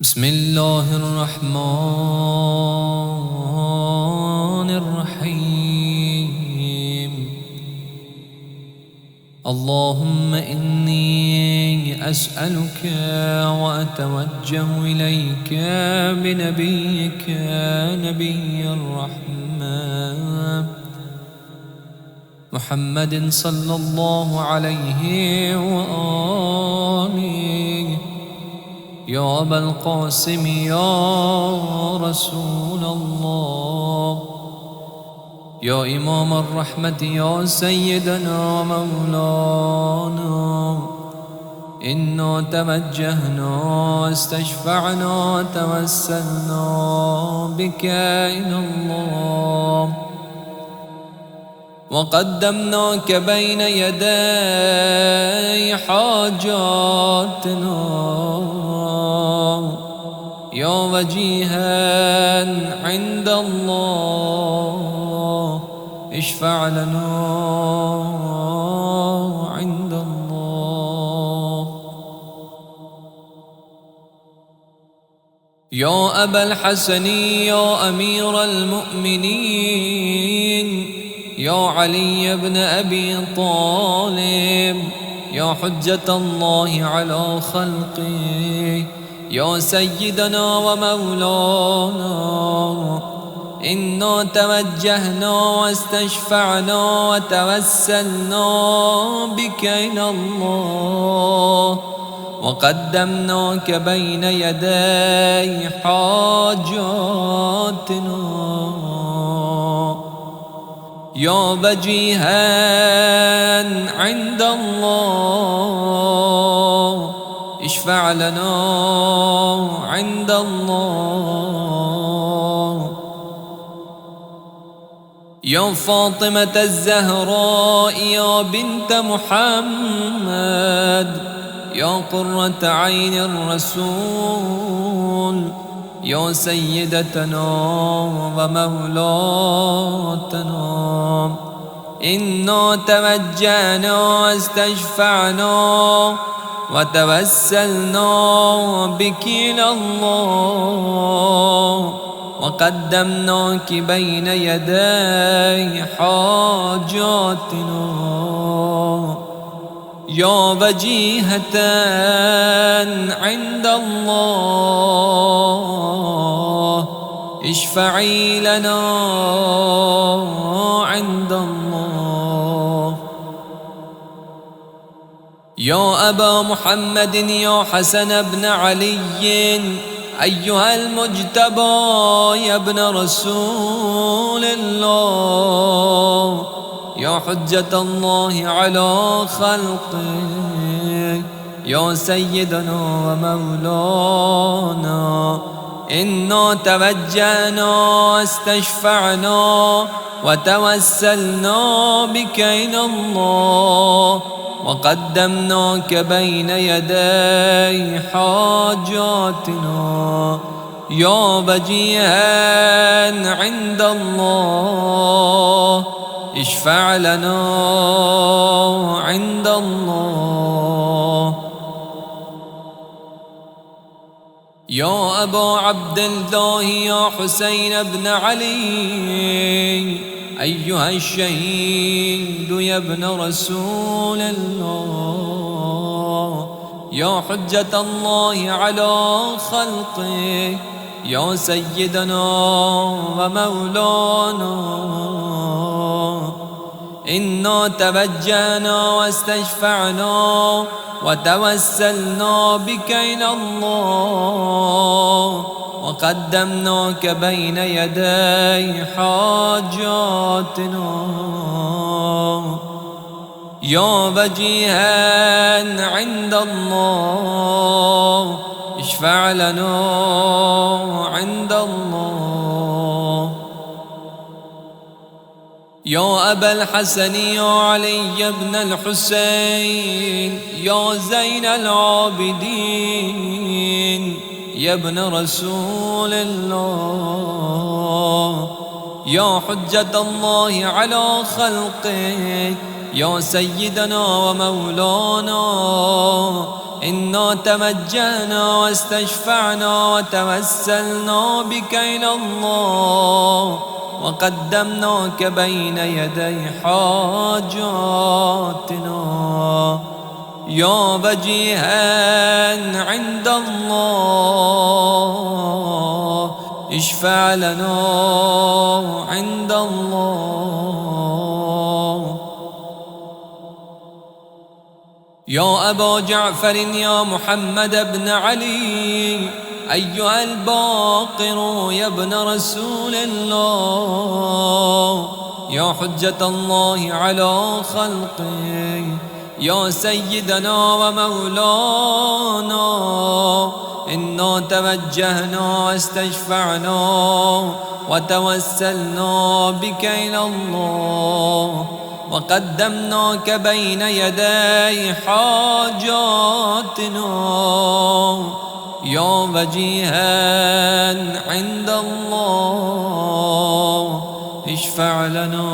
بسم الله الرحمن الرحيم. اللهم إني أسألك وأتوجه إليك بنبيك نبي الرحمة محمد صلى الله عليه وآله، يا أبا القاسم يا رسول الله، يا إمام الرحمة يا سيدنا مولانا، إنا توجهنا واستشفعنا توسلنا بك إلى الله، وقدمناك بين يدي حاجاتنا، يا وجيها عند الله اشفع لنا عند الله. يا أبا الحسن يا أمير المؤمنين، يا علي بن أبي طالب، يا حجة الله على خلقه، يا سيدنا ومولانا، إنا توجهنا واستشفعنا وتوسلنا بك إلى الله، وقدمناك بين يدي حاجاتنا، يا وجيها عند الله اشفع لنا عند الله. يا فاطمة الزهراء يا بنت محمد، يا قرة عين الرسول، يا سيدتنا ومولاتنا، إنا توجهنا واستشفعنا وتوسلنا بك إلى الله، وقدمناك بين يدي حاجاتنا، يا وجيهة عند الله اشفعي لنا عند الله. يا أبا محمد يا حسن بن علي، أيها المجتبى يا ابن رسول الله، يا حجة الله على خلقه، يا سيدنا ومولانا، إنا توجهنا واستشفعنا وتوسلنا بك إلى الله، وقدمناك بين يدي حاجاتنا، يا وجيها عند الله اشفع لنا عند الله. يا أبا عبد الله يا حسين بن علي، أيها الشهيد يا ابن رسول الله، يا حجة الله على خلقه، يا سيدنا ومولانا، إنا توجهنا واستشفعنا وتوسلنا بك إلى الله، وقدمناك بين يدي حاجاتنا، يا وجيها عند الله اشفع لنا عند الله. يا أبا الحسن يا علي بن الحسين، يا زين العابدين، يا ابن رسول الله، يا حجة الله على خلقه، يا سيدنا ومولانا، إنا توجهنا واستشفعنا وتوسلنا بك إلى الله وقدمناك بين يدي حاجاتنا يا وجيها عند الله اشفع لنا عند الله. يا أبا جعفر يا محمد بن علي أيها الباقر يا ابن رسول الله يا حجة الله على خلقه يا سيدنا ومولانا إنا توجهنا واستشفعنا وتوسلنا بك إلى الله وقدمناك بين يدي حاجاتنا يا وجيها عند الله اشفع لنا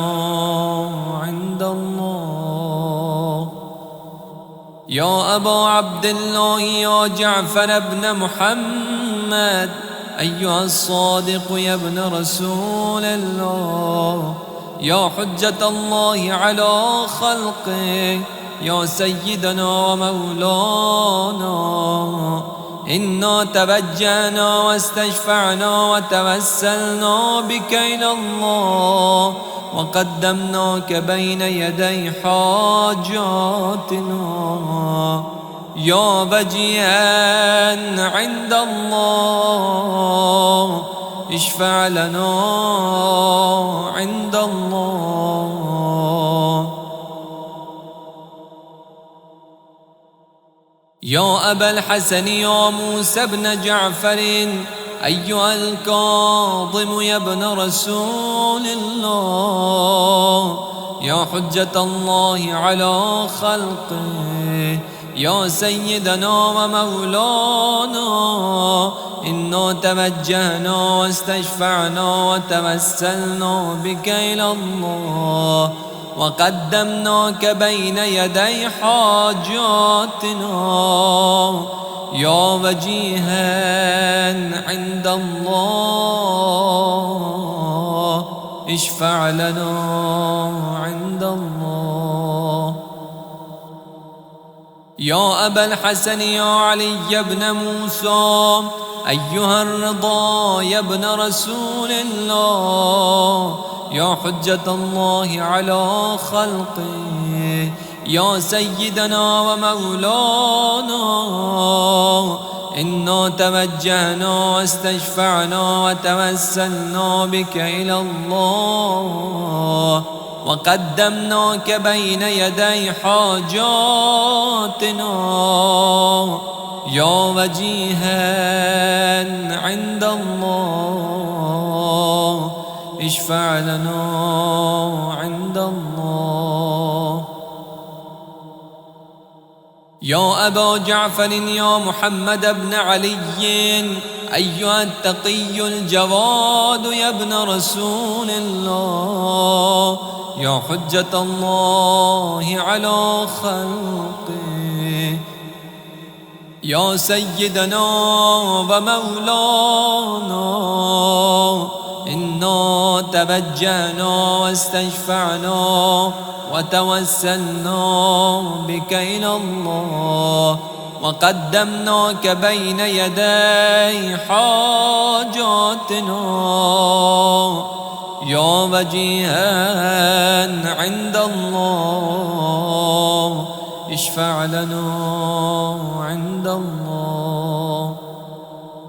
عند الله. يا أبا عبد الله يا جعفر بن محمد أيها الصادق يا ابن رسول الله يا حجة الله على خلقه يا سيدنا ومولانا إنا توجهنا واستشفعنا وتوسلنا بك إلى الله وقدمناك بين يدي حاجاتنا يا وجيها عند الله اشفع لنا عند الله. يا أبا الحسن يا موسى بن جعفر أيها الكاظم يا ابن رسول الله يا حجة الله على خلقه يا سيدنا ومولانا إنا توجهنا واستشفعنا وتوسلنا بك إلى الله وقدمناك بين يدي حاجاتنا يا وجيها عند الله اشفع لنا عند الله. يا أبا الحسن يا علي بن موسى أيها الرضا يا ابن رسول الله يا حجة الله على خلقه يا سيدنا ومولانا إنا توجهنا واستشفعنا وتوسلنا بك إلى الله وقدمناك بين يدي حاجاتنا يا وجيها عند الله اشفع لنا عند الله. يا أبا جعفر يا محمد بن علي أيها التقي الجواد يا ابن رسول الله يا حجة الله على خلقه يا سيدنا ومولانا إنا توجهنا واستشفعنا وتوسلنا بك إلى الله وقدمناك بين يدي حاجاتنا يا وجيها عند الله اشفع لنا عند الله.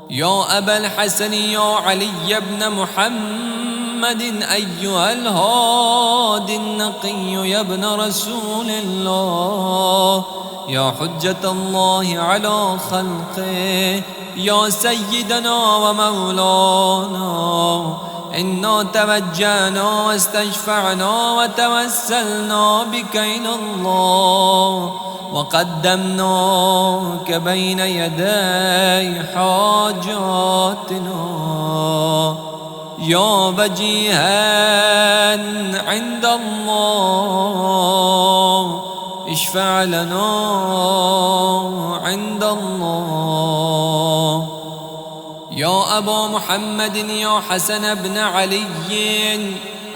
يا أبا الحسن يا علي بن محمد أيها الهادي النقي يا ابن رسول الله يا حجة الله على خلقه يا سيدنا ومولانا إنا توجهنا واستشفعنا وتوسلنا بك إلى الله وقدمناك بين يدي حاجاتنا يا وجيها عند الله اشفع لنا عند الله. يا أبا محمد يا حسن بن علي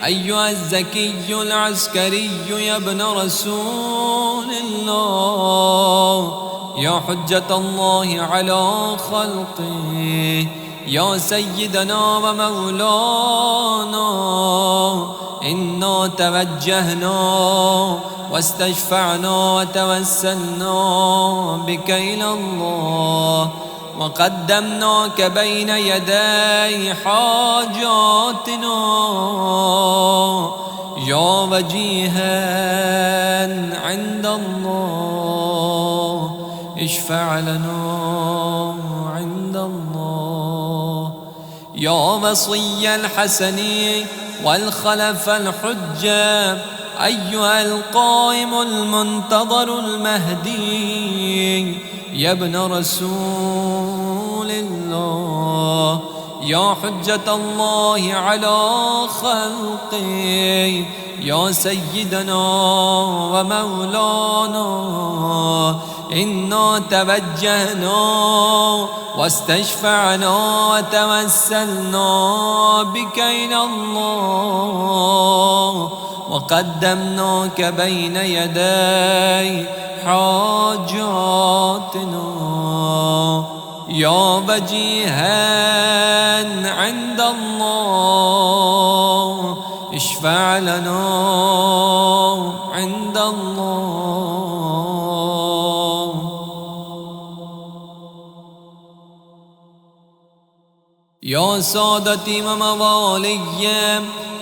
أيها الزكي العسكري يا ابن رسول الله، يا حجة الله على خلقه، يا سيدنا ومولانا، إنا توجهنا واستشفعنا وتوسلنا بك إلى الله، وقدمناك بين يدي حاجاتنا يا وجيها عند الله، اشفع لنا عند الله. يا وصي الحسن والخلف الحجة أيها القائم المنتظر المهدي يا ابن رسول الله، يا حجة الله على خلقه، يا سيدنا ومولانا، إنا توجهنا واستشفعنا وتوسلنا بك إلى الله، وقدمناك بين يدي حاجاتنا يا وجيها عند الله، اشفع لنا عند الله. يا سادتي وموالي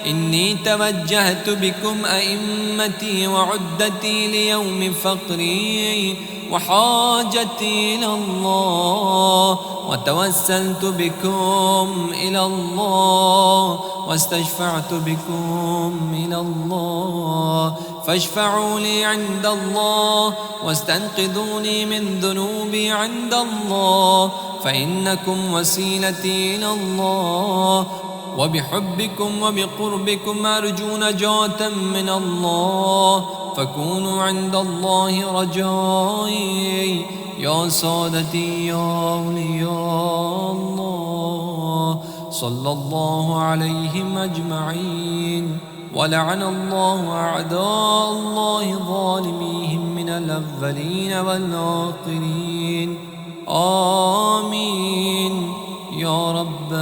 إني توجهت بكم أئمتي وعدتي ليوم فقري وحاجتي إلى الله، وتوسلت بكم إلى الله واستشفعت بكم إلى الله، فاشفعوا لي عند الله واستنقذوني من ذنوبي عند الله، فإنكم وسيلتي إلى الله، وبحبكم وبقربكم أرجو نجاة من الله، فكونوا عند الله رجائي يا سادتي يا أولياء الله. صلى الله عليهم أجمعين، ولعن الله أعداء الله ظالميهم من الأولين والآخرين. آمين يا رب